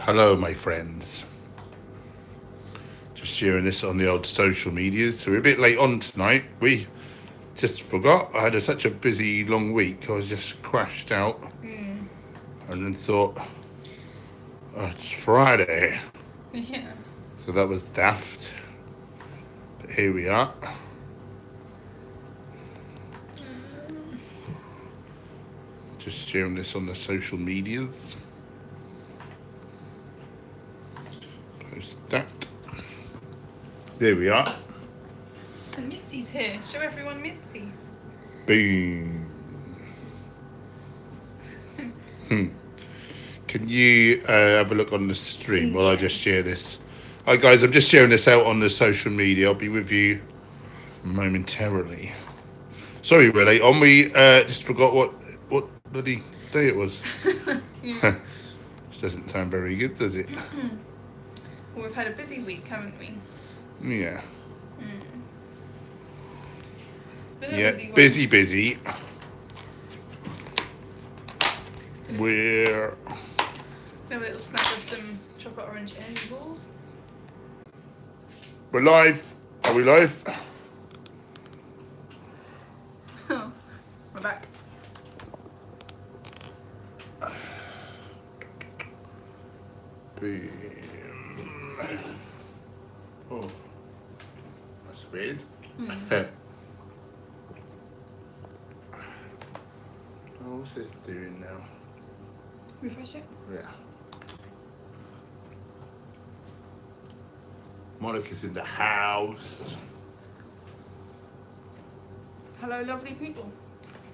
Hello, my friends. Just sharing this on the old social medias. So we're a bit late on tonight. We just forgot. I had such a busy, long week. I was just crashed out. And then thought, oh, it's Friday. Yeah. So that was daft. But here we are. Just sharing this on the social medias. Post that. There we are. And Mitzi's here. Show everyone Mitzi. Boom. Can you have a look on the stream while I just share this? Hi guys, I'm just sharing this out on the social media. I'll be with you momentarily. Sorry we're late on. We just forgot what bloody day it was. Which doesn't sound very good, does it? Well, we've had a busy week, haven't we? Yeah. It's been a Yeah, busy. We're... a little snack of some chocolate orange energy balls. We're live. Are we live? Oh, we're back. Boom. Oh, that's weird. Oh, what's this doing now? Refresh it. Yeah. Monica's in the house. Hello, lovely people.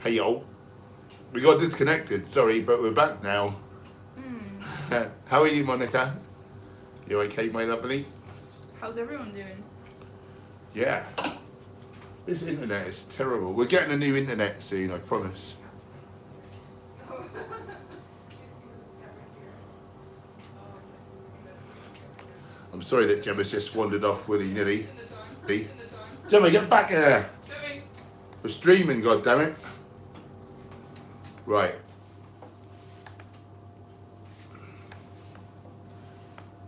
Hey yo. We got disconnected, sorry, but we're back now. How are you, Monica? You okay, my lovely? How's everyone doing? Yeah. This internet is terrible. We're getting a new internet soon, I promise. I'm sorry that Gemma's just wandered off willy-nilly. Gemma, get back here! We're streaming, goddammit. Right.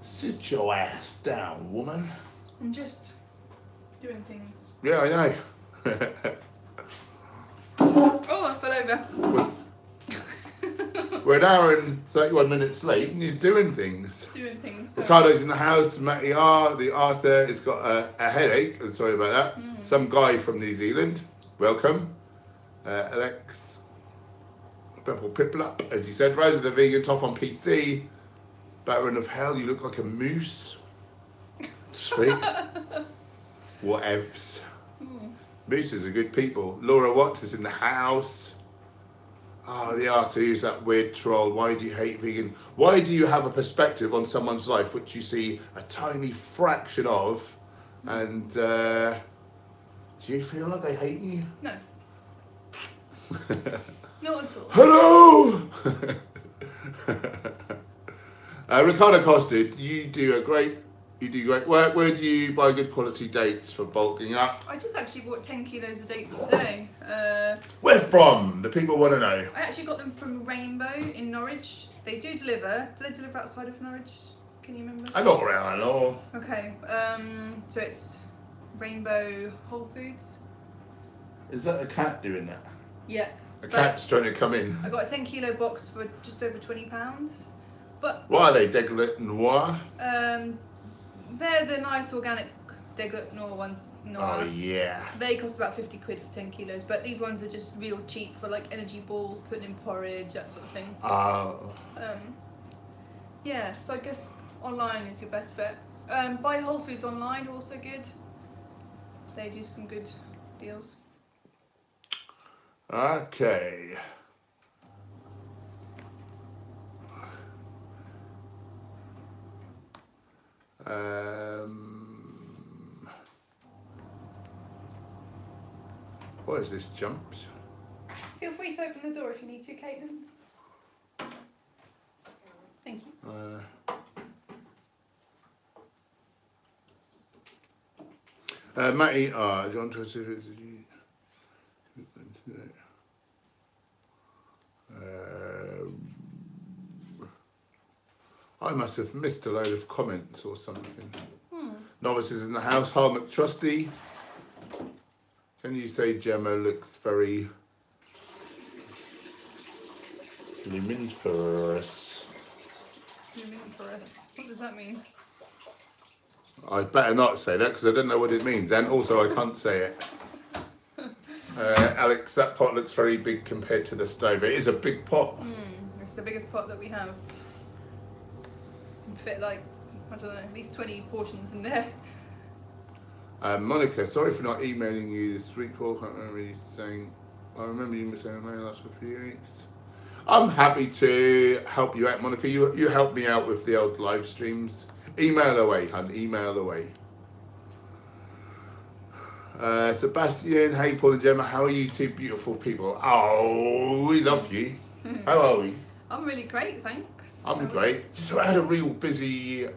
Sit your ass down, woman. I'm just doing things. Yeah, I know. Oh, I fell over. We're an hour and 31 minutes late and you're doing things. Doing things. So. Ricardo's in the house, Matty R, the Arthur has got a headache. I'm sorry about that. Some guy from New Zealand. Welcome. Alex. Purple Piplup, as you said. Rosa the Vegan, Toff on PC. Baron of Hell, you look like a moose. Sweet. Whatevs. Mooses are good people. Laura Watts is in the house. Oh, the Arthur, who's that weird troll? Why do you hate vegan? Why do you have a perspective on someone's life which you see a tiny fraction of? And do you feel like I hate you? No. Not at all. Hello! Ricardo Costa, you do great work. Where do you buy good quality dates for bulking up? I just actually bought 10 kilos of dates today. Where from? The people want to know. I actually got them from Rainbow in Norwich. They do deliver. Do they deliver outside of Norwich? Can you remember? I know around, I know. Okay. So it's Rainbow Whole Foods. Is that a cat doing that? Yeah. A cat's trying to come in. I got a 10 kilo box for just over £20. But Why are they Deglet Noir? they're the nice organic Deglet Noir ones. Oh yeah. They cost about 50 quid for 10 kilos, but these ones are just real cheap for like energy balls, putting in porridge, that sort of thing. Oh. Yeah, so I guess online is your best bet. Buy Whole Foods online, also good. They do some good deals. Okay. What is this jumped? Feel free to open the door if you need to, Caitlin. Thank you. Matty, John I must have missed a load of comments or something. Novices in the house. Harl McTrusty. Can you say Gemma looks very luminiferous? Luminiferous. What does that mean? I better not say that because I don't know what it means, and also I can't say it. Alex, that pot looks very big compared to the stove. It is a big pot. It's the biggest pot that we have. Can fit like, I don't know, at least 20 portions in there. Monica, sorry for not emailing you this week, Paul. I can't remember you saying. I remember you saying I may last for a few weeks. I'm happy to help you out, Monica. You helped me out with the old live streams. Email away, hun. Email away. Sebastian, hey Paul and Gemma, how are you two beautiful people? Oh, we love you. How are we? I'm really great, thanks. I'm great. So I had a real busy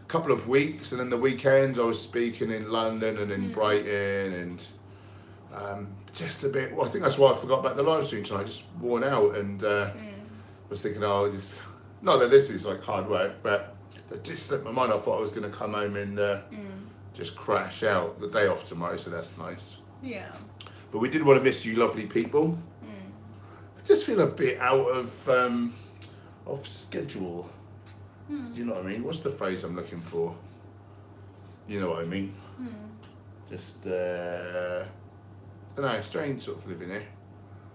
couple of weeks, and then the weekends I was speaking in London and in Brighton, and just a bit. Well, I think that's why I forgot about the live stream tonight. Just worn out, and was thinking, oh, just not that this is like hard work, but it just slipped my mind. I thought I was going to come home and just crash out. The day off tomorrow, so that's nice. Yeah. But we did want to miss you, lovely people. I just feel a bit out of schedule. Do you know what I mean? What's the phrase I'm looking for? You know what I mean? Just, I don't know, strange sort of living here.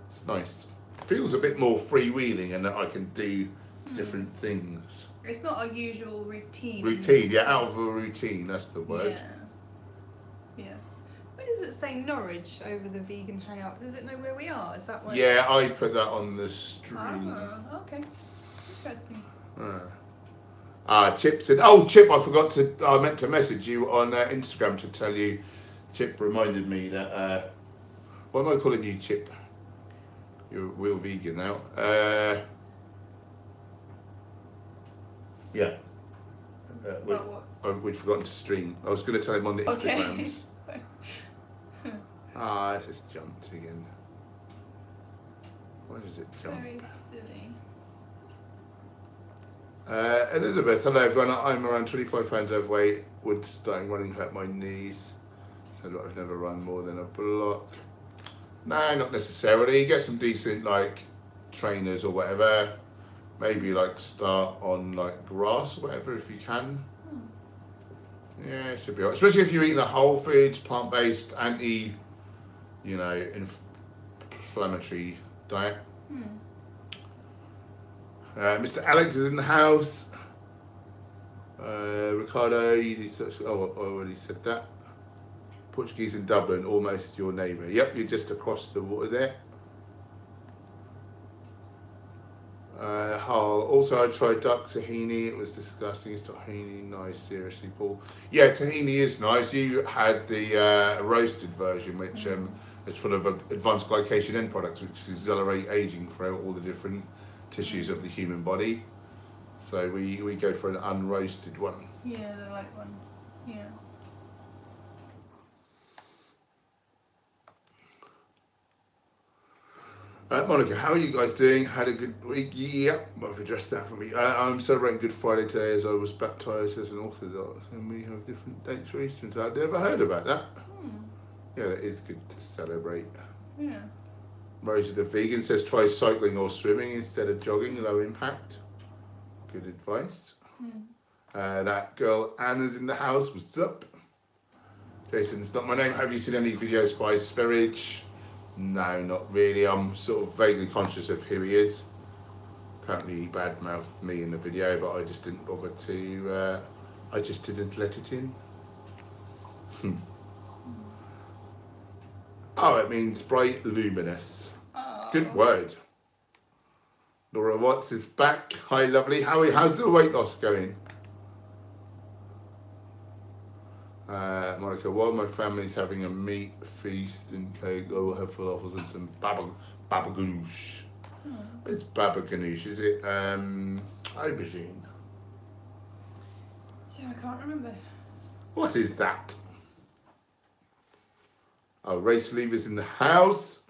It's nice. Feels a bit more freewheeling and that I can do different things. It's not a usual routine. Routine, yeah, out of a routine, that's the word. Yeah. Yes. Where does it say Norwich over the vegan hangout? Does it know where we are? Is that where? Yeah, I put that on the stream. Oh, okay. Interesting. Chip said, oh, Chip, I meant to message you on Instagram to tell you. Chip reminded me that, what am I calling you, Chip? You're a real vegan now. Yeah. We'd forgotten to stream. I was going to tell him on the Instagrams. It's just jumped again. Why does it jump? Very silly. Elizabeth, hello everyone. I'm around 25 pounds overweight. Would starting running hurt my knees? So I've never run more than a block. No, not necessarily. Get some decent like trainers or whatever. Maybe like start on like grass or whatever if you can. Yeah, it should be alright. Especially if you're eating a whole foods, plant-based, inflammatory diet. Mr. Alex is in the house. Ricardo, I already said that. Portuguese in Dublin, almost your neighbour. Yep, you're just across the water there. Hull. Also, I tried duck tahini. It was disgusting. Is tahini nice? Seriously, Paul? Yeah, tahini is nice. You had the roasted version, which is full of advanced glycation end products, which accelerate aging throughout all the different tissues of the human body. So we go for an unroasted one. Yeah, the light one. Yeah. Monica, how are you guys doing? Had a good week? Yep, I've addressed that for me. I'm celebrating Good Friday today as I was baptised as an Orthodox, and we have different dates for Easter. I've never heard about that. Yeah, that is good to celebrate. Yeah. Rosie the Vegan says try cycling or swimming instead of jogging, low impact. Good advice. That girl Anna's in the house. What's up? Jason's not my name. Have you seen any videos by Sverige? No, not really. I'm sort of vaguely conscious of who he is. Apparently he badmouthed me in the video, but I just didn't bother to, I just didn't let it in. Oh, it means bright, luminous. Oh. Good word. Laura Watts is back. Hi, lovely. How's the weight loss going? Monica, while my family's having a meat feast and cake, I will have falafels and some baba ganoush. It's baba ganoush, is it aubergine? So I can't remember. What is that? Oh, race leavers in the house.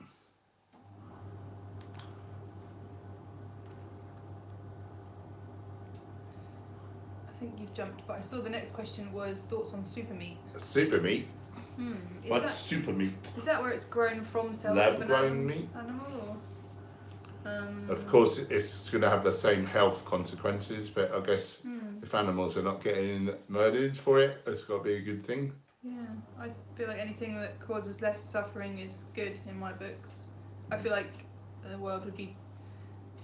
think you've jumped, but I saw the next question was thoughts on super meat. Super meat? Is What's that, super meat? is that where it's grown from cells Lab of grown meat? Animal or? Of course, it's going to have the same health consequences, but I guess if animals are not getting murdered for it, it's got to be a good thing. Yeah, I feel like anything that causes less suffering is good in my books. I feel like the world would be,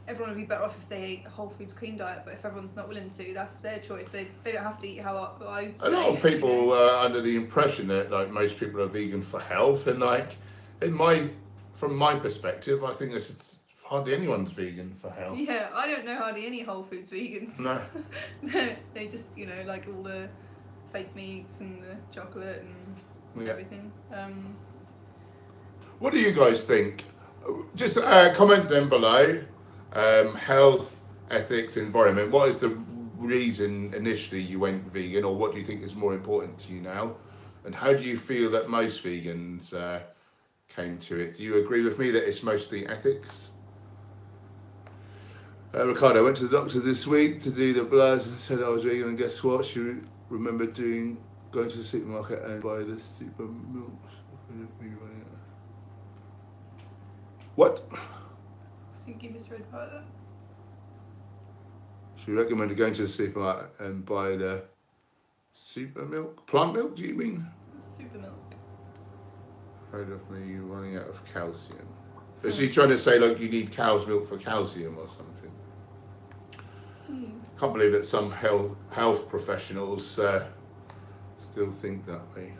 everyone would be better off if they ate a whole foods clean diet, but if everyone's not willing to, that's their choice. They don't have to eat how I say. A lot of people are under the impression that like most people are vegan for health, and like from my perspective, I think it's hardly anyone's vegan for health. Yeah, I don't know hardly any whole foods vegans. No. They just, like all the fake meats and the chocolate and everything. What do you guys think? Just comment down below. Health, ethics, environment. What is the reason initially you went vegan, or what do you think is more important to you now? And how do you feel that most vegans came to it? Do you agree with me that it's mostly ethics? Ricardo went to the doctor this week to do the bloods and said I was vegan, and guess what? She remembered going to the supermarket and buy the super milk. What? I think you misread part of that. She recommended going to the supermarket and buy the super milk? Plant milk, do you mean? Super milk. Afraid of me running out of calcium. Is she trying to say like you need cow's milk for calcium or something? Can't believe that some health professionals still think that way.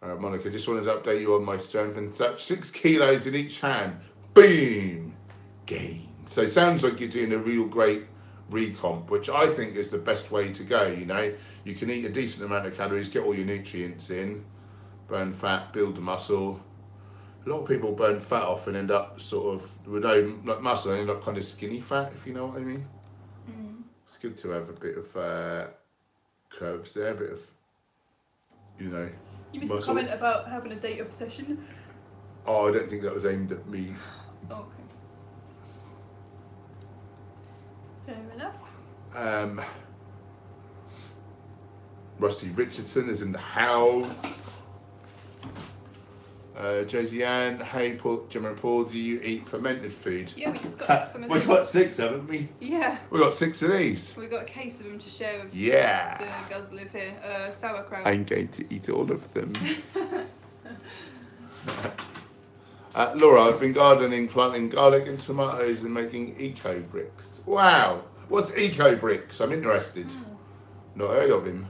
Monica, just wanted to update you on my strength and such. 6 kilos in each hand. Boom! Gain. So it sounds like you're doing a real great recomp, which I think is the best way to go, You can eat a decent amount of calories, get all your nutrients in, burn fat, build the muscle. A lot of people burn fat off and end up sort of, with no muscle, and end up kind of skinny fat, if you know what I mean. It's good to have a bit of curves there, a bit of, You missed muscle. a comment about having a date obsession. Oh, I don't think that was aimed at me. Oh, okay. Fair enough. Rusty Richardson is in the house. Josie Ann, hey Paul, Jim and Paul, do you eat fermented food? Yeah, we just got some of these. We've got 6, haven't we? Yeah. We've got 6 of these. We got a case of them to share with the girls that live here. Sauerkraut. I'm going to eat all of them. Laura, I've been gardening, planting garlic and tomatoes and making eco bricks. Wow, what's eco bricks? I'm interested. Not heard of him.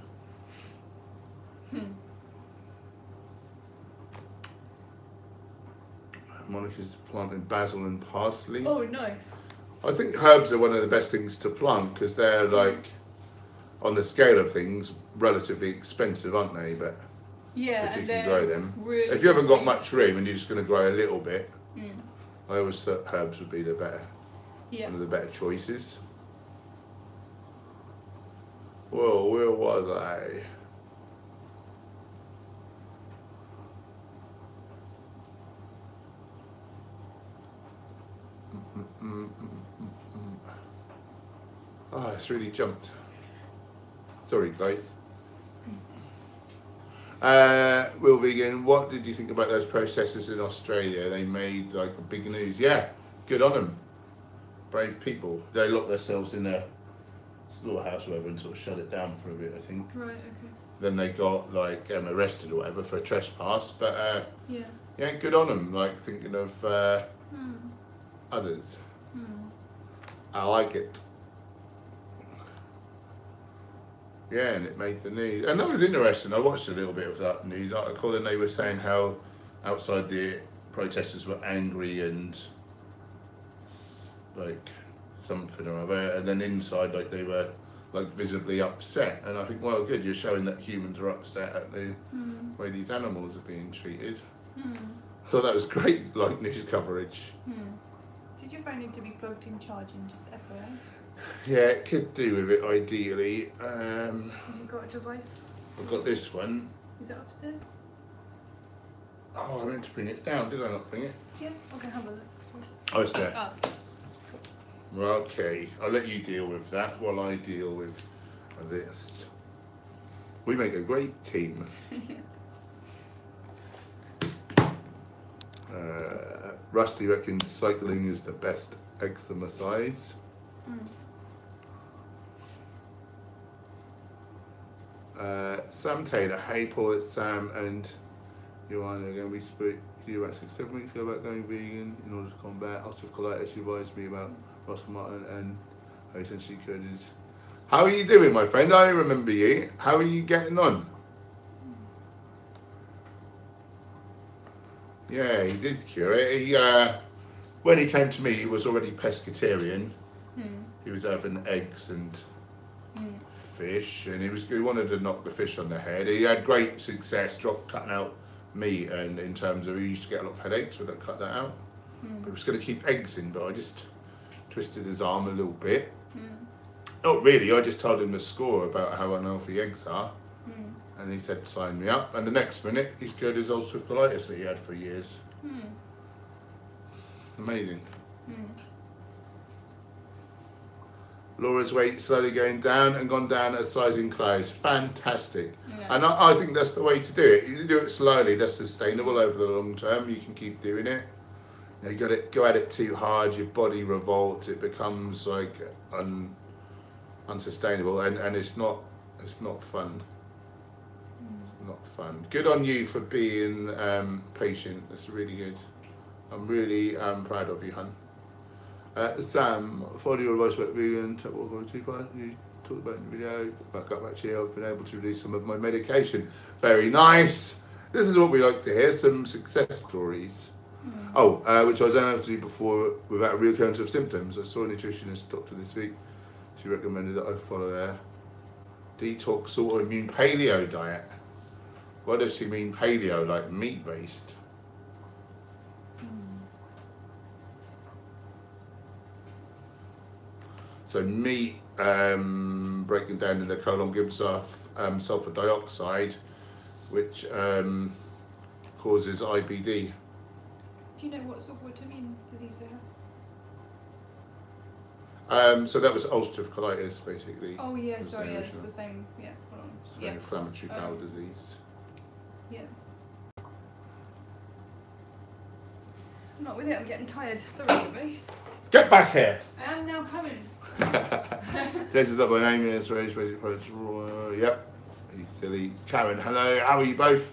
Monica's planting basil and parsley. Oh, nice. I think herbs are one of the best things to plant because they're like, on the scale of things, relatively expensive, aren't they? But yeah, if you can grow them. Really if you haven't got much room and you're just going to grow a little bit, I always thought herbs would be one of the better choices. Whoa, where was I? Oh, it's really jumped. Sorry, guys. Will Vegan, what did you think about those processors in Australia? They made like a big news. Yeah, good on them. Brave people. They locked themselves in a slaughterhouse or whatever and sort of shut it down for a bit, I think. Right, okay. Then they got like arrested or whatever for a trespass. But yeah, good on them. Like thinking of others. I like it. Yeah, and it made the news. And that was interesting. I watched a little bit of that news article and they were saying how outside the protesters were angry and like something or other, and then inside like they were like visibly upset. And I think, well, good, you're showing that humans are upset at the way these animals are being treated. I thought that was great, like, news coverage. Did your phone need to be plugged in charging, just FYI? Yeah, it could do with it ideally. Have you got a device? I've got this one. Is it upstairs? Oh, I meant to bring it down. Did I not bring it? Yeah, okay, have a look. Oh, it's there. Oh. Okay, I'll let you deal with that while I deal with this. We make a great team. Rusty reckons cycling is the best exercise. Sam Taylor, hey Paul, it's Sam and Joanna again. We spoke to you about 6-7 weeks ago about going vegan in order to combat ulcerative colitis. You advised me about Russell Martin and how essentially cured his. How are you doing, my friend? I remember you. How are you getting on? Yeah, he did cure it. He, when he came to me, he was already pescatarian. He was having eggs and fish, and he wanted to knock the fish on the head. He had great success cutting out meat, and in terms of he used to get a lot of headaches when I cut that out. But he was going to keep eggs in, but I just twisted his arm a little bit. Not really, I just told him the score about how unhealthy eggs are. And he said, sign me up. And the next minute, he's cured his ulcerative colitis that he had for years. Amazing. Laura's weight slowly going down and gone down as size in clothes. Fantastic. Yeah. And I think that's the way to do it. You do it slowly, that's sustainable over the long term. You can keep doing it. You got to go at it too hard, your body revolts, it becomes like unsustainable, and it's not fun. It's not fun. Good on you for being patient. That's really good. I'm really proud of you, hun. Sam, follow your advice about vegan. You talked about in the video. Back up actually, I've been able to reduce some of my medication. Very nice. This is what we like to hear, some success stories. Which I was able to do before without a real occurrence of symptoms. I saw a nutritionist doctor this week. She recommended that I follow a detox autoimmune paleo diet. What does she mean paleo, like meat-based? So meat breaking down in the colon gives off sulfur dioxide, which causes IBD. Do you know what sort of autoimmune disease they have? So that was ulcerative colitis, basically. Oh yeah, sorry, yeah, it's the same. Yeah, hold on. Yes. Inflammatory bowel disease. Yeah. I'm not with it. I'm getting tired. Sorry, everybody. Get back here. I am now coming. This is not my name. Yes, Rage Basic Products. Yep. He's silly. Karen, hello. How are you both?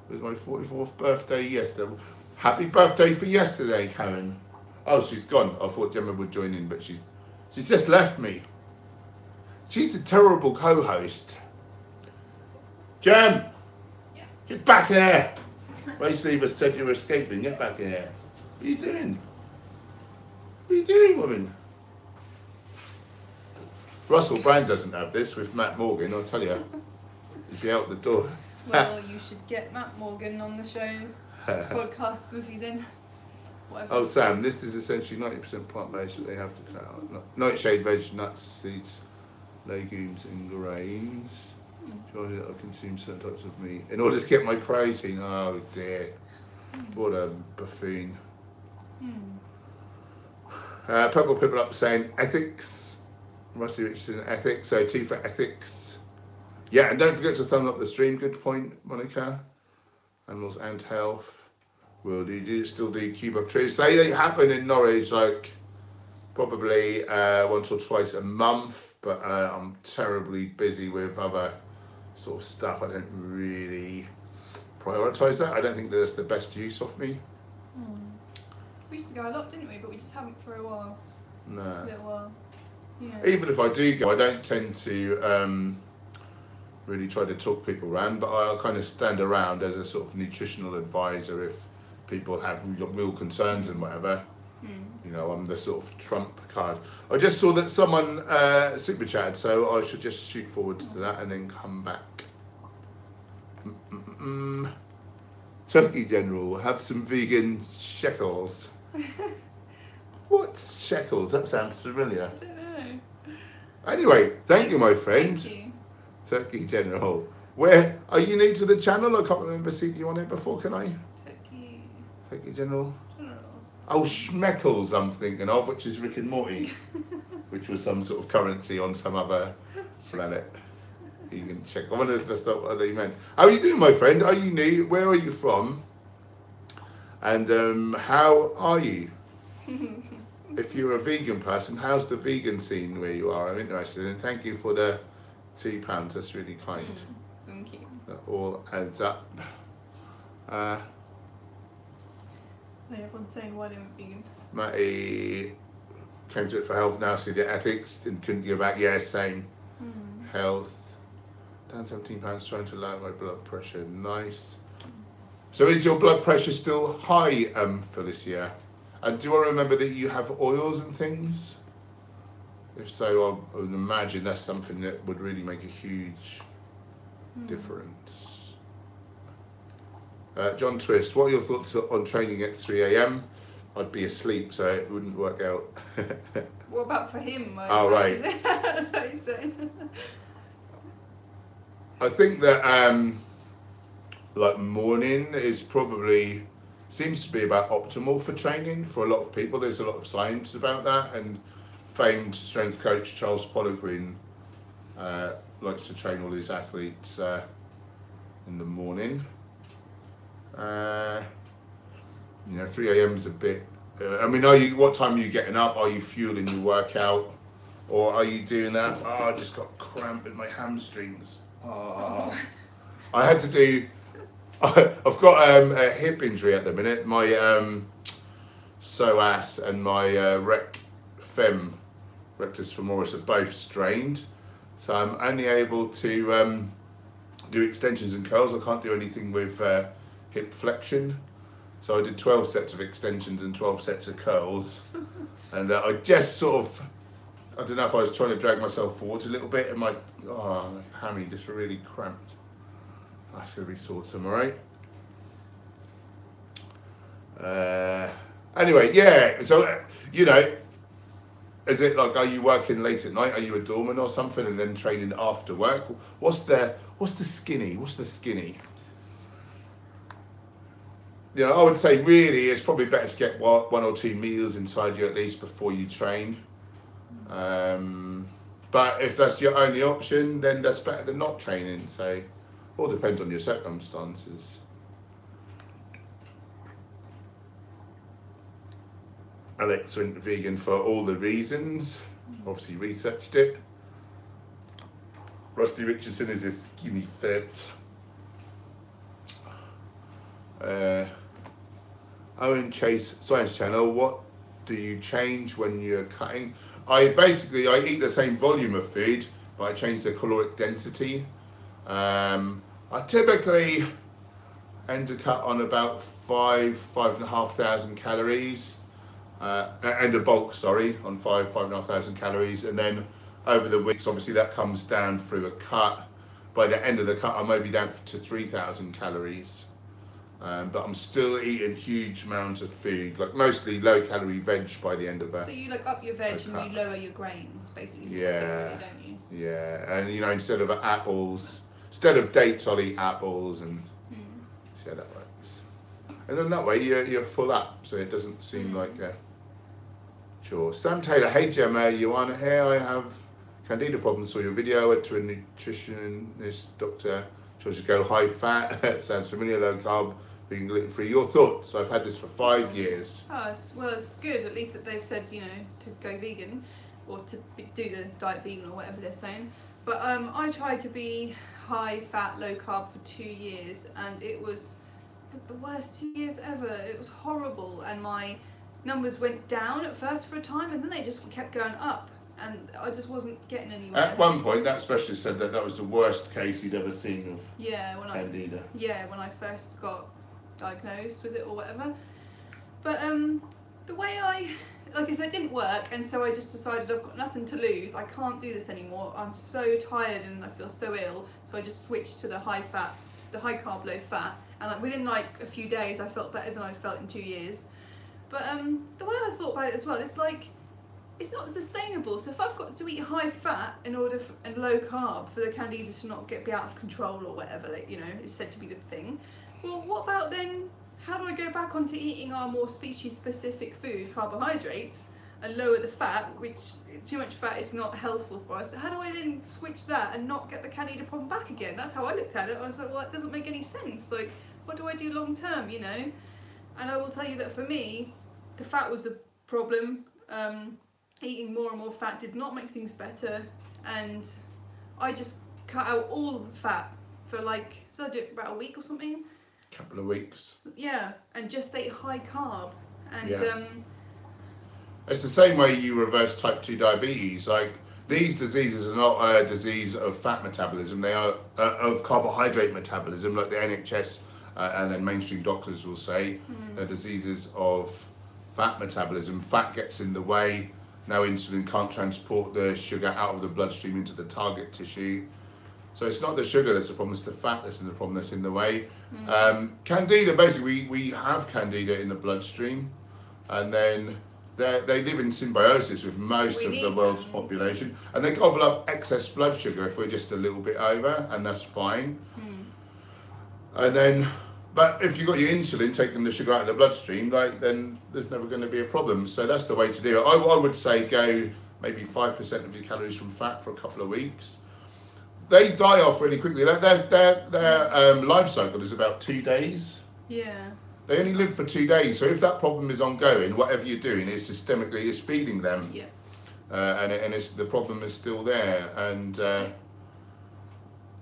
It was my 44th birthday yesterday. Happy birthday for yesterday, Karen. Oh, she's gone. I thought Gemma would join in, but she just left me. She's a terrible co-host. Gem! Yeah. Get back here! Race Lever said you were escaping. Get back here. What are you doing? What are you doing, woman? Russell Brand doesn't have this with Matt Morgan, I'll tell you. He'd be out the door. Well, you should get Matt Morgan on the show. Podcast with you then. Whatever. Oh, Sam, this is essentially 90% plant-based, but they have to cut out nightshade, veg, nuts, seeds, legumes and grains. Surely that I consume certain types of meat in order to get my protein. Oh dear. What a buffoon. Purple people up saying ethics. Rusty Richardson, ethics. So 2 for ethics. Yeah, and don't forget to thumb up the stream. Good point, Monica. Animals and health. Will do you still do Cube of Truth? Say they happen in Norwich like probably once or twice a month, but I'm terribly busy with other sort of stuff. I don't really prioritise that. I don't think that's the best use of me. We used to go a lot, didn't we? But we just haven't for a while. No. A little while. Yeah. Even if I do go, I don't tend to really try to talk people around, but I'll kind of stand around as a sort of nutritional advisor if people have real concerns and whatever. You know, I'm the sort of trump card. I just saw that someone super chatted, so I should just shoot forward to that and then come back. Turkey General, have some vegan shekels. What's shekels? That sounds familiar. I don't know. Anyway, thank you, my friend. Thank you. Turkey General. Where are you new to the channel? I can't remember seeing you on it before, can I? Turkey Turkey General. Oh, Schmeckles I'm thinking of, which is Rick and Morty, which was some sort of currency on some other planet. You can check. I wonder if that's not what they meant. How are you doing, my friend? Are you new? Where are you from? And how are you? If you're a vegan person, how's the vegan scene where you are? I'm interested. And thank you for the £2. That's really kind. Thank you. That all adds up. Everyone's saying why they went vegan. Matty came to it for health, now see the ethics and couldn't go back. Yeah, same. Health. Down £17, trying to lower my blood pressure. Nice. So is your blood pressure still high, Felicia? And do I remember that you have oils and things? If so, I would imagine that's something that would really make a huge difference. John Twist, what are your thoughts on training at 3 AM? I'd be asleep, so it wouldn't work out. What about for him? Oh, right. That's what he's saying. I think that like morning is probably, seems to be about optimal for training for a lot of people. There's a lot of science about that, and famed strength coach Charles Poliquin likes to train all his athletes in the morning. You know, 3 AM is a bit, I mean, what time are you getting up? Are you fueling your workout? Or are you doing that? Oh, I just got cramp in my hamstrings. Oh. I had to do, I've got a hip injury at the minute. My psoas and my rectus femoris are both strained. So I'm only able to do extensions and curls. I can't do anything with hip flexion. So I did 12 sets of extensions and 12 sets of curls. And I just sort of, I don't know if I was trying to drag myself forwards a little bit and my hammy just really cramped. That's going to be sore tomorrow. Anyway, yeah, so, you know, is it like, are you working late at night? Are you a doorman or something and then training after work? What's the skinny? You know, I would say really it's probably better to get 1 or 2 meals inside you at least before you train. But if that's your only option, then that's better than not training. So it all depends on your circumstances. Alex went vegan for all the reasons. Obviously researched it. Rusty Richardson is a skinny fit. Owen Chase Science Channel, what do you change when you're cutting? I eat the same volume of food, but I change the caloric density. I typically end to cut on about 5,500 calories. And a bulk, sorry, on 5,500 calories. And then over the weeks, obviously that comes down through a cut. By the end of the cut, I may be down to 3,000 calories. But I'm still eating huge amounts of food, like mostly low calorie veg by the end of that. So you like up your veg and you lower your grains, basically. Yeah, don't you? Yeah, and you know, instead of apples, instead of dates, I'll eat apples and see how that works. And then that way you're full up, so it doesn't seem like a chore. Sam Taylor, hey Gemma, Joanna here. I have candida problems. Saw your video. Went to a nutritionist, doctor. Chose to go high fat. Sounds familiar. Low carb. Being gluten-free. Your thoughts? I've had this for 5 years. Oh, well, it's good. At least that they've said, you know, to go vegan or to do the diet vegan or whatever they're saying. But I tried to be high fat, low carb for 2 years, and it was the worst 2 years ever. It was horrible, and my numbers went down at first for a time, and then they just kept going up, and I just wasn't getting anywhere. At one point, that specialist said that was the worst case he'd ever seen of candida. When I first got diagnosed with it or whatever. But the way like I said, it didn't work, and so I just decided I've got nothing to lose. I can't do this anymore. I'm so tired and I feel so ill. So I just switched to the high fat, the high carb, low fat, and like within like a few days I felt better than I'd felt in 2 years. But the way I thought about it as well, it's like it's not sustainable. So if I've got to eat high fat in order and low carb for the candida to not be out of control or whatever, that, you know, is said to be the thing. Well, what about then how do I go back onto eating our more species-specific food, carbohydrates, and lower the fat, which too much fat is not healthful for us. How do I then switch that and not get the candida problem back again? That's how I looked at it. I was like, well, that doesn't make any sense. Like, what do I do long term, you know? And I will tell you that for me, the fat was a problem. Eating more and more fat did not make things better, and I just cut out all the fat for like, did I do it for about a week or something? Couple of weeks. Yeah, and just ate high carb. And yeah. It's the same way you reverse type 2 diabetes. Like, these diseases are not a disease of fat metabolism, they are of carbohydrate metabolism, like the NHS and then mainstream doctors will say. They're diseases of fat metabolism. Fat gets in the way. Now insulin can't transport the sugar out of the bloodstream into the target tissue. So it's not the sugar that's the problem, it's the fat that's the problem that's in the way. Candida, basically we have candida in the bloodstream, and then they live in symbiosis with most of the world's population, and they gobble up excess blood sugar if we're just a little bit over, and that's fine. And then, but if you've got your insulin taking the sugar out of the bloodstream, like, then there's never going to be a problem. So that's the way to do it. I would say go maybe 5% of your calories from fat for a couple of weeks. They die off really quickly. Their life cycle is about 2 days. Yeah. They only live for 2 days. So if that problem is ongoing, whatever you're doing is systemically is feeding them. Yeah. And the problem is still there. And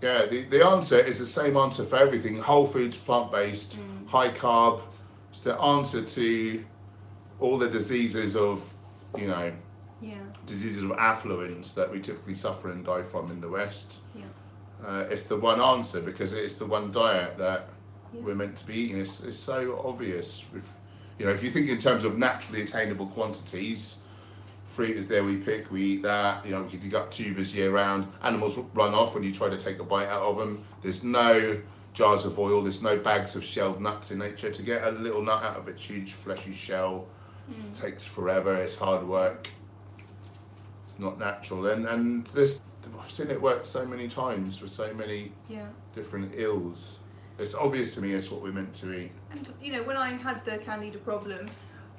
yeah, the answer is the same answer for everything. Whole foods, plant-based, high carb. It's the answer to all the diseases of, you know, diseases of affluence that we typically suffer and die from in the West. It's the one answer, because it's the one diet that we're meant to be eating. It's so obvious. You know, if you think in terms of naturally attainable quantities, fruit is there, we pick, we eat that. You know, we can dig up tubers year round. Animals run off when you try to take a bite out of them. There's no jars of oil, there's no bags of shelled nuts in nature. To get a little nut out of its huge fleshy shell, it takes forever, it's hard work. It's not natural. And this, I've seen it work so many times for so many different ills. It's obvious to me it's what we're meant to eat. And you know, when I had the candida problem,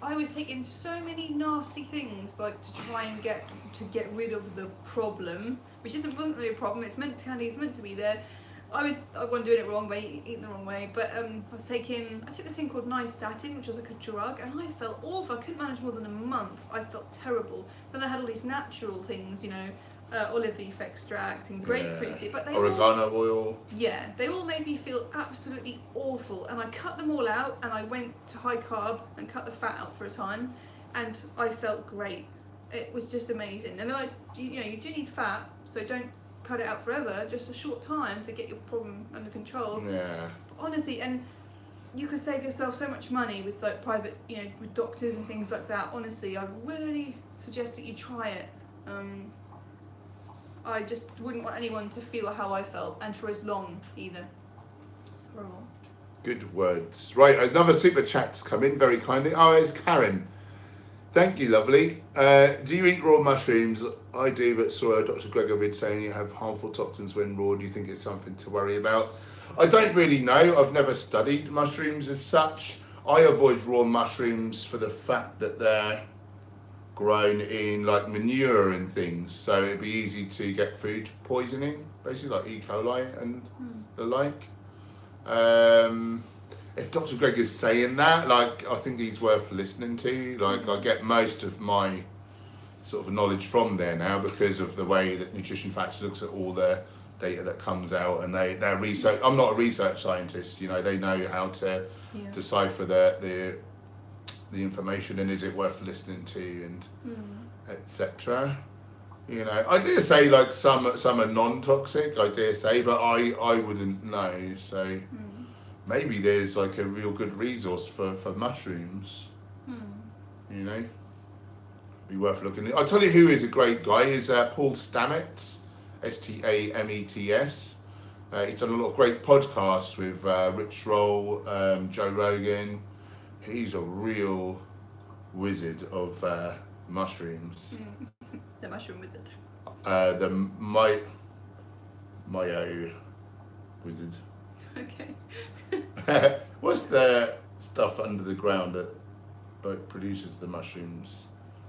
I was taking so many nasty things, like to try and get rid of the problem, which wasn't really a problem. It's meant candida's meant to be there. I wasn't doing it wrong way, eating the wrong way, but I took this thing called nystatin, which was like a drug, and I felt awful. I couldn't manage more than a month. I felt terrible. Then I had all these natural things, you know, olive leaf extract and grapefruit seed, but oregano oil. Yeah, they all made me feel absolutely awful, and I cut them all out, and I went to high carb and cut the fat out for a time, and I felt great. It was just amazing. And then you know, you do need fat, so don't cut it out forever, just a short time to get your problem under control. Yeah. But honestly, and you could save yourself so much money with like private, you know, with doctors and things like that. Honestly, I really suggest that you try it. I just wouldn't want anyone to feel how I felt, and for as long either. It's horrible. Good words. Right, another super chat's come in very kindly. Oh, it's Karen. Thank you, lovely. Do you eat raw mushrooms? I do, but saw Dr. Gregovid saying you have harmful toxins when raw. Do you think it's something to worry about? I don't really know. I've never studied mushrooms as such. I avoid raw mushrooms for the fact that they're grown in like manure and things, so it'd be easy to get food poisoning, basically like E. coli and the like. If Dr. Greg is saying that, like, I think he's worth listening to. Like, I get most of my sort of knowledge from there now because of the way that Nutrition Facts looks at all the data that comes out, and their research. I'm not a research scientist, you know. They know how to decipher the information, and is it worth listening to, and etc. You know, I dare say like some are non-toxic, I dare say, but I wouldn't know. So maybe there's like a real good resource for mushrooms. You know, be worth looking at. I'll tell you who is a great guy is Paul Stamets, Stamets. He's done a lot of great podcasts with Rich Roll, Joe Rogan. He's a real wizard of mushrooms. The mushroom wizard. The Mayo wizard. Okay. What's the stuff under the ground that produces the mushrooms.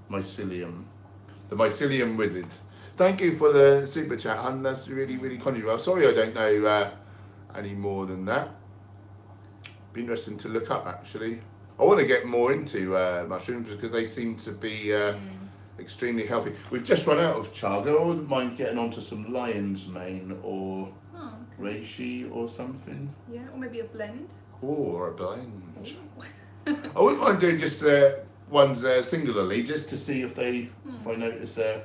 Mycelium. The mycelium wizard. Thank you for the super chat, hun. That's really, really kind of you. Sorry I don't know any more than that. Be interesting to look up, actually. I want to get more into mushrooms because they seem to be extremely healthy. We've just run out of chaga. I wouldn't mind getting onto some lion's mane or reishi or something. Yeah, or maybe a blend. Or a blend. I wouldn't mind doing just ones singularly, just to see if I notice their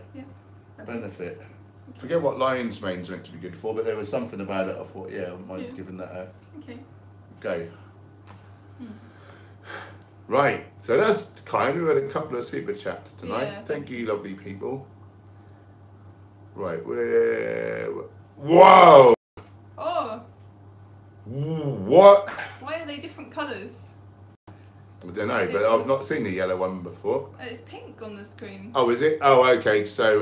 benefit. I forget what lion's mane's meant to be good for, but there was something about it. I thought, I wouldn't mind giving that a go. Right, so that's kind. We've had a couple of super chats tonight. Yeah, thank you, lovely people. Right, whoa! Oh! What? Why are they different colours? I don't know, but I've not seen the yellow one before. It's pink on the screen. Oh, is it? Oh, okay, so...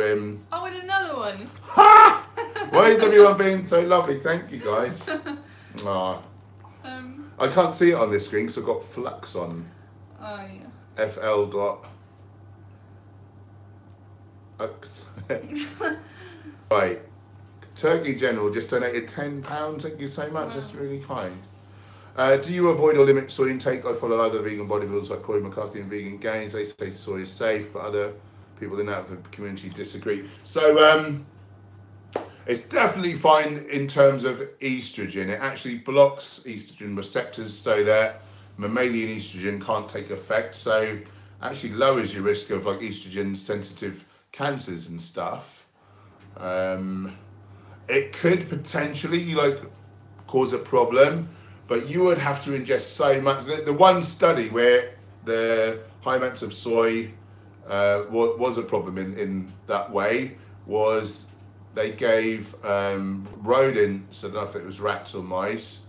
Oh, and another one! Ha! Why is everyone being so lovely? Thank you, guys. Oh. I can't see it on this screen because I've got flux on. Oh, yeah. FL.ux. Right. Turkey General just donated £10. Thank you so much. Wow. That's really kind. Do you avoid or limit soy intake? I follow other vegan bodybuilders like Corey McCarthy and Vegan Gains. They say soy is safe, but other people in that community disagree. So it's definitely fine in terms of estrogen. It actually blocks estrogen receptors so that mammalian estrogen can't take effect. So actually lowers your risk of like estrogen sensitive cancers and stuff. It could potentially like cause a problem, but you would have to ingest so much. The one study where the high amounts of soy was a problem in that way was they gave rodents, I don't know if it was rats or mice,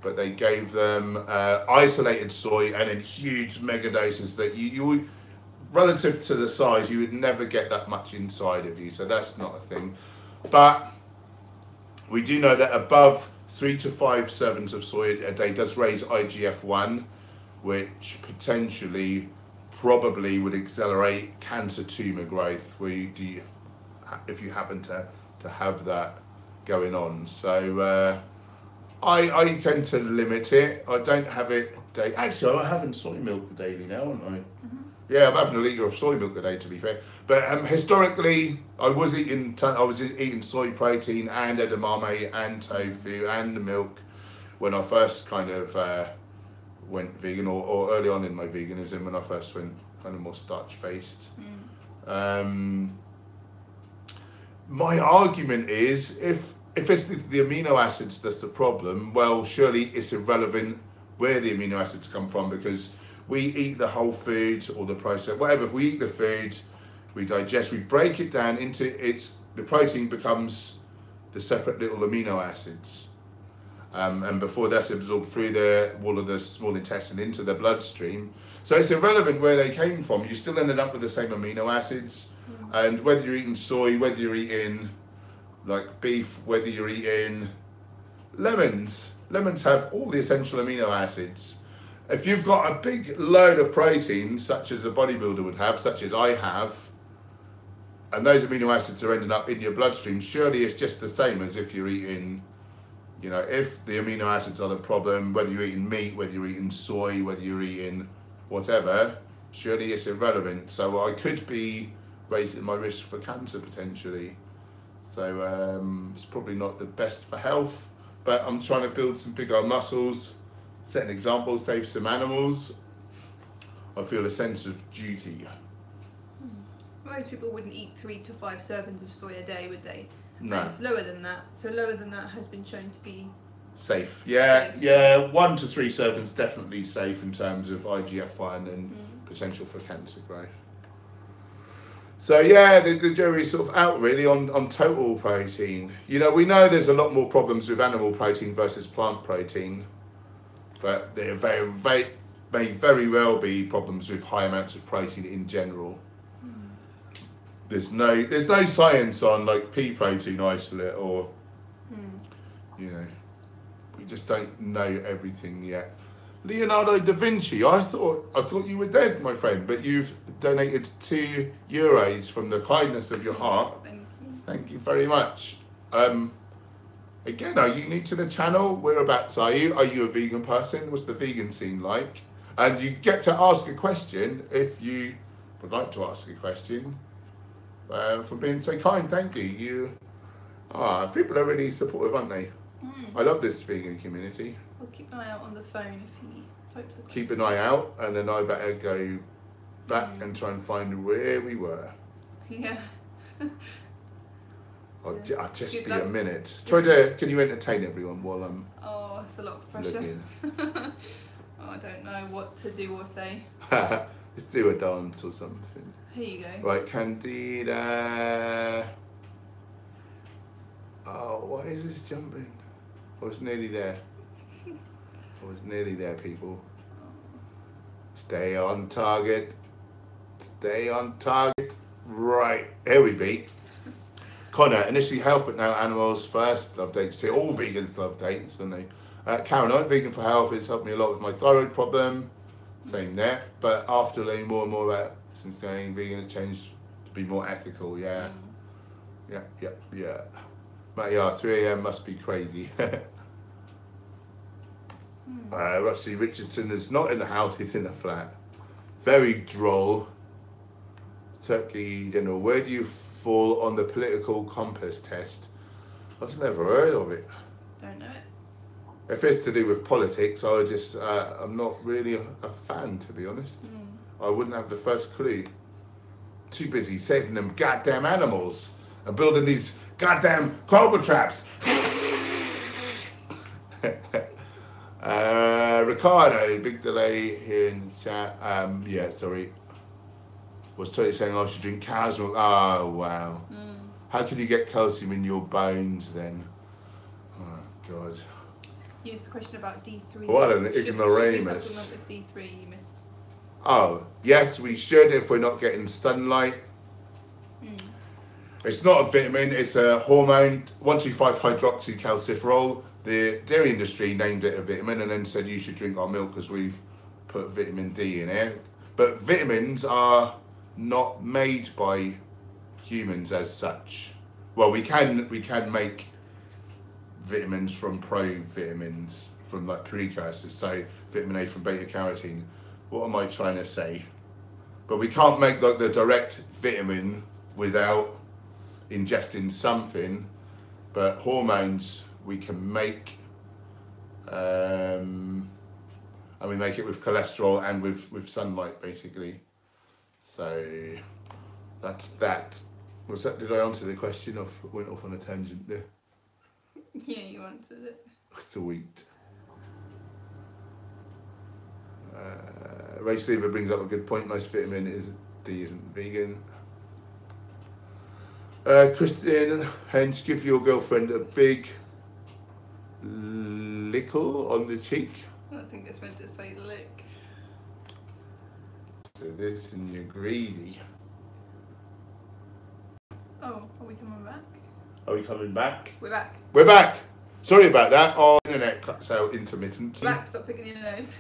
but they gave them isolated soy and in huge mega doses that you would, relative to the size, you would never get that much inside of you. So that's not a thing. But we do know that above 3 to 5 servings of soy a day does raise IGF-1, which potentially probably would accelerate cancer tumor growth if you happen to have that going on. So I tend to limit it. I don't have it daily. Actually, I'm having soy milk daily now, aren't I? Yeah, I'm having a litre of soy milk a day, to be fair. But historically, I was eating soy protein and edamame and tofu and the milk when I first kind of went vegan, or early on in my veganism when I first went kind of more starch-based. My argument is, if it's the amino acids that's the problem, well, surely it's irrelevant where the amino acids come from, because we eat the whole food or the process, whatever. If we eat the food, we digest, we break it down into the protein becomes the separate little amino acids. And before that's absorbed through the wall of the small intestine into the bloodstream. So it's irrelevant where they came from. You still ended up with the same amino acids. And whether you're eating soy, whether you're eating like beef, whether you're eating lemons have all the essential amino acids. If you've got a big load of protein, such as a bodybuilder would have, such as I have, and those amino acids are ending up in your bloodstream, surely it's just the same as if you're eating, you know, if the amino acids are the problem, whether you're eating meat, whether you're eating soy, whether you're eating whatever, surely it's irrelevant. So I could be raising my risk for cancer potentially. So it's probably not the best for health, but I'm trying to build some big old muscles, set an example, save some animals. I feel a sense of duty. Most people wouldn't eat 3 to 5 servings of soy a day, would they? No. And it's lower than that. So lower than that has been shown to be safe. Yeah, 1 to 3 servings definitely safe in terms of IGF-1 and potential for cancer growth. So yeah, the jury's sort of out really on total protein. You know, we know there's a lot more problems with animal protein versus plant protein, but there may very well be problems with high amounts of protein in general. There's no science on like pea protein isolate or you know, we just don't know everything yet. Leonardo da Vinci. I thought you were dead, my friend, but you've donated €2 from the kindness of your heart. Thank you. Thank you very much. Again, are you new to the channel? Whereabouts are you? Are you a vegan person? What's the vegan scene like? And you get to ask a question if you would like to ask a question. For being so kind, thank you. People are really supportive, aren't they? I love this vegan community. I'll keep an eye out on the phone if he types a question. Keep an eye out, and then I better go back and try and find where we were. Yeah. I'll just Good be luck. a minute. Can you entertain everyone while I'm Oh, it's a lot of pressure. looking? I don't know what to do or say. Let's do a dance or something. Here you go. Right, Candida. Oh, why is this jumping? I was nearly there. People. Stay on target. Stay on target. Right, here we be. Connor, initially health, but now animals first. Love dates too. All vegans love dates, don't they? Karen, I'm vegan for health. It's helped me a lot with my thyroid problem. Same there. But after learning more and more about it, since going vegan, it's changed to be more ethical. Yeah. Yeah. But yeah, 3 AM must be crazy. Rusty Richardson is not in the house, he's in the flat. Very droll. Turkey General, where do you fall on the political compass test? I've never heard of it. Don't know it. If it's to do with politics, I'm not really a fan, to be honest. I wouldn't have the first clue. Too busy saving them goddamn animals and building these goddamn cobra traps. Ricardo, big delay here in the chat. Yeah, sorry. Was totally saying I should drink cow's milk. Oh, wow. How can you get calcium in your bones then? Oh, God. You asked the question about D3. What an Should ignoramus. we supplement with D3? You missed. Oh, yes, we should if we're not getting sunlight. It's not a vitamin, it's a hormone, 1,2,5-hydroxycalciferol. The dairy industry named it a vitamin and then said you should drink our milk because we've put vitamin D in it. But vitamins are not made by humans as such. Well, we can make vitamins from provitamins, from like precursors, so vitamin A from beta carotene. What am I trying to say? But we can't make like the direct vitamin without ingesting something. But hormones we can make, and we make it with cholesterol and with sunlight basically. So that's that. Was that? Did I answer the question? I went off on a tangent there. Yeah, you answered it. Sweet. Race Lever brings up a good point. Most vitamin D isn't vegan. Christian Henge, give your girlfriend a big lickle on the cheek. I think it's meant to say lick. So this and you're greedy. Oh, are we coming back? Are we coming back? We're back. We're back. Sorry about that. Our internet cuts out intermittently. We're back, stop picking your nose.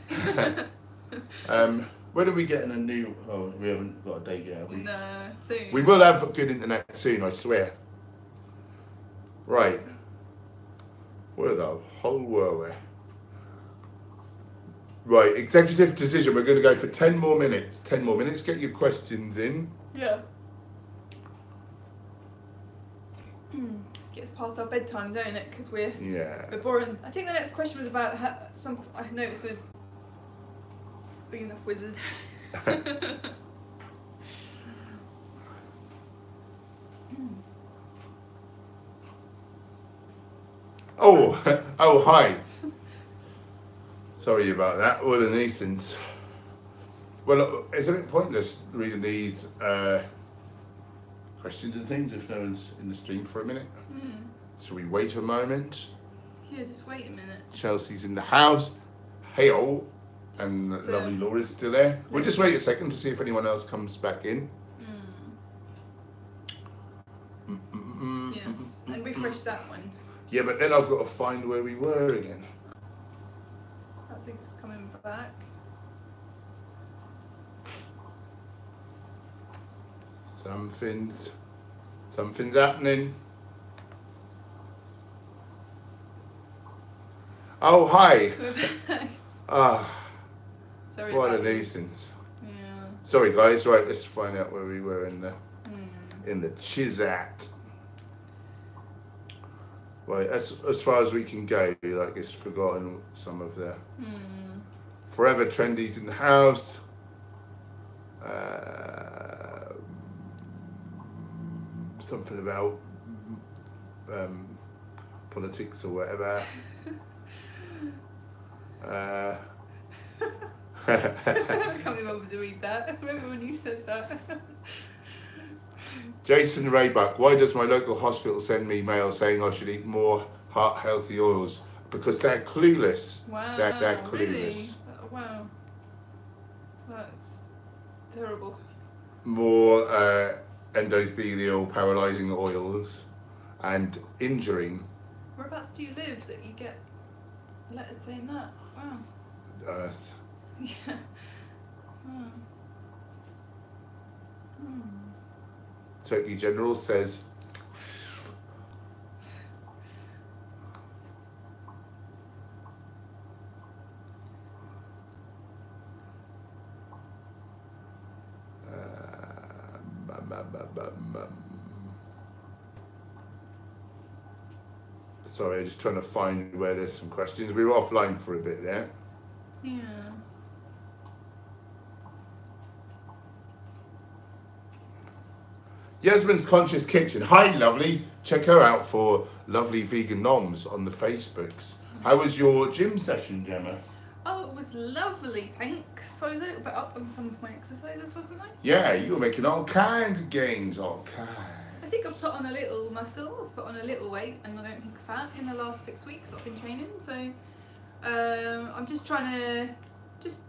When are we getting a new... Oh, we haven't got a date yet, have we? No, soon. We will have good internet soon, I swear. Right. Where the whole were we? Right, executive decision. We're going to go for 10 more minutes. 10 more minutes. Get your questions in. Yeah. Gets past our bedtime, don't it? Because we're boring. I think the next question was about how I noticed was big enough wizard. Oh, hi. Sorry about that. All the nuisance. Well, it's a bit pointless reading these questions and things if no one's in the stream for a minute. Shall we wait a moment? Yeah, just wait a minute. Chelsea's in the house. Hey, all. And lovely Laura's still there. We'll just wait a second to see if anyone else comes back in. Yes, and refresh that one. Yeah, but then I've got to find where we were again. That's Nothing's coming back. Something's happening. Oh, hi. Sorry What a about this. nuisance. Yeah. Sorry guys, right, let's find out where we were in the Chizat. Right, as far as we can go, like it's forgotten some of the forever trendies in the house. Something about politics or whatever. I can't be bothered to read that. I remember when you said that. Jason Raybuck, why does my local hospital send me mail saying I should eat more heart healthy oils? Because they're clueless. Wow. They're clueless. Really? Wow. That's terrible. More endothelial paralysing oils and injuring. Whereabouts do you live that you get letters saying that? Wow. Earth. Yeah. Wow. Turkey General says sorry, I'm just trying to find where there's some questions. We were offline for a bit there. Yeah. Yasmin's Conscious Kitchen. Hi, lovely. Check her out for lovely vegan noms on the Facebooks. How was your gym session, Gemma? Oh, it was lovely, thanks. So I was a little bit up on some of my exercises, wasn't I? Yeah, you were making all kinds of gains, all kinds. I think I've put on a little muscle, I've put on a little weight, and I don't think fat in the last 6 weeks I've been training. So I'm just trying to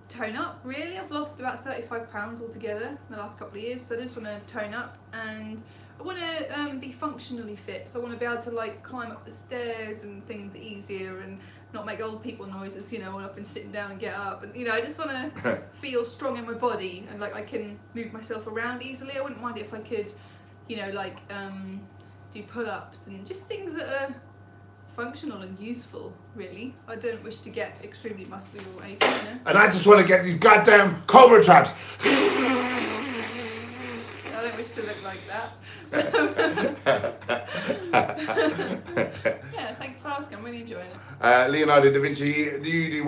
tone up, really. I've lost about 35 pounds altogether in the last couple of years, so I just want to tone up, and I want to be functionally fit. So I want to be able to like climb up the stairs and things easier and not make old people noises, you know, when I've been sitting down and get up, and you know, I just want to feel strong in my body and like I can move myself around easily. I wouldn't mind it if I could, you know, like do pull-ups and just things that are functional and useful, really. I don't wish to get extremely muscly or anything, you know. And I just want to get these goddamn cobra traps. I don't wish to look like that. Yeah, thanks for asking. I'm really enjoying it. Leonardo da Vinci, do you do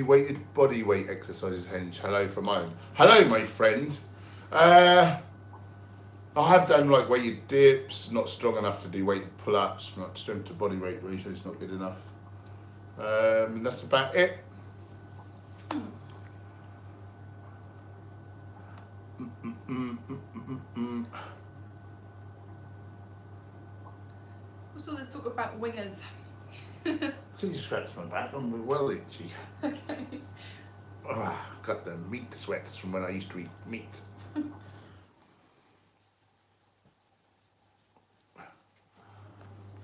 weighted body weight exercises, Henge? Hello from Ireland. Hello, my friend. I have done like weighted dips, not strong enough to do weighted pull-ups, not strength to body weight ratio is not good enough. And that's about it. What's all this talk about wingers? Can you scratch my back? I'm well itchy. Okay. Oh, got the meat sweats from when I used to eat meat.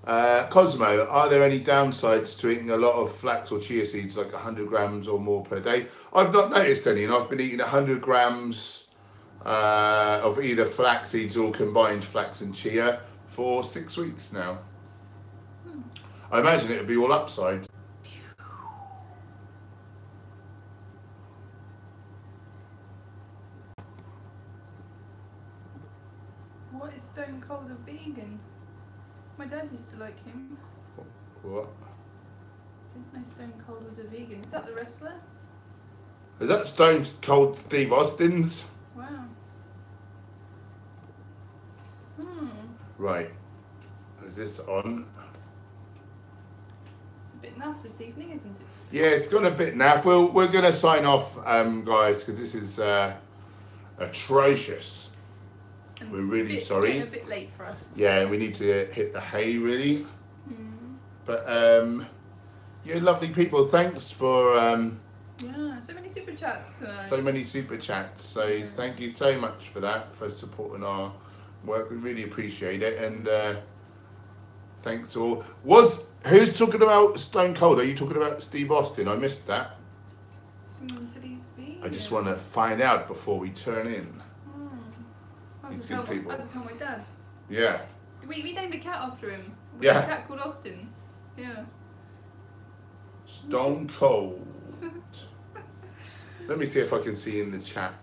Cosmo, are there any downsides to eating a lot of flax or chia seeds, like 100 grams or more per day? I've not noticed any, and I've been eating 100 grams of either flax seeds or combined flax and chia for 6 weeks now. I imagine it would be all upside. What is Stone Cold a vegan? My dad used to like him. What? Didn't know Stone Cold was a vegan. Is that the wrestler? Is that Stone Cold Steve Austin's? Wow. Right. Is this on? It's a bit naff this evening, isn't it? Yeah, it's got a bit naff. We're going to sign off, guys, because this is atrocious. And We're really sorry. It's a bit late for us. Yeah, we need to hit the hay, really. But, you lovely people, thanks for... yeah, so many super chats tonight. so many super chats. So thank you so much for that, for supporting our work. We really appreciate it. And thanks all. Who's talking about Stone Cold? Are you talking about Steve Austin? I missed that. I just want to find out before we turn in. These good people. I just tell my dad. Yeah. We named a cat after him. Yeah. A cat called Austin. Yeah. Stone Cold. Let me see if I can see in the chat.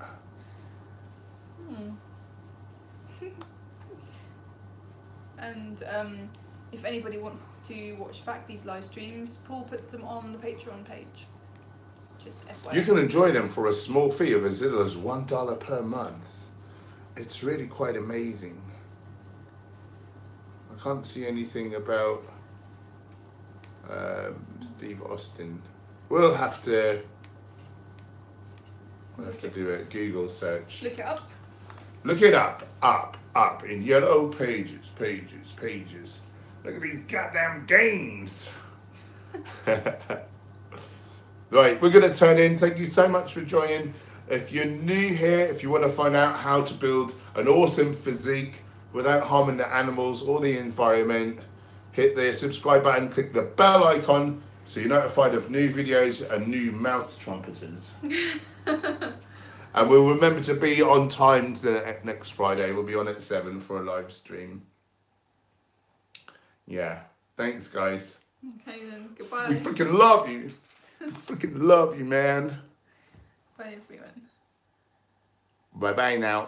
And if anybody wants to watch back these live streams, Paul puts them on the Patreon page. Just FYI. You can enjoy them for a small fee of as little as $1 per month. It's really quite amazing. I can't see anything about Steve Austin. We'll have to do a Google search. Look it up. Look it up, up in yellow pages. Look at these goddamn games. Right, we're going to turn in. Thank you so much for joining. If you're new here, if you want to find out how to build an awesome physique without harming the animals or the environment, hit the subscribe button, click the bell icon so you're notified of new videos and new mouth trumpeters. And we'll remember to be on time next Friday. We'll be on at 7 for a live stream. Yeah. Thanks, guys. Okay, then. Goodbye. We freaking love you. We freaking love you, man. Bye, everyone. Bye-bye now.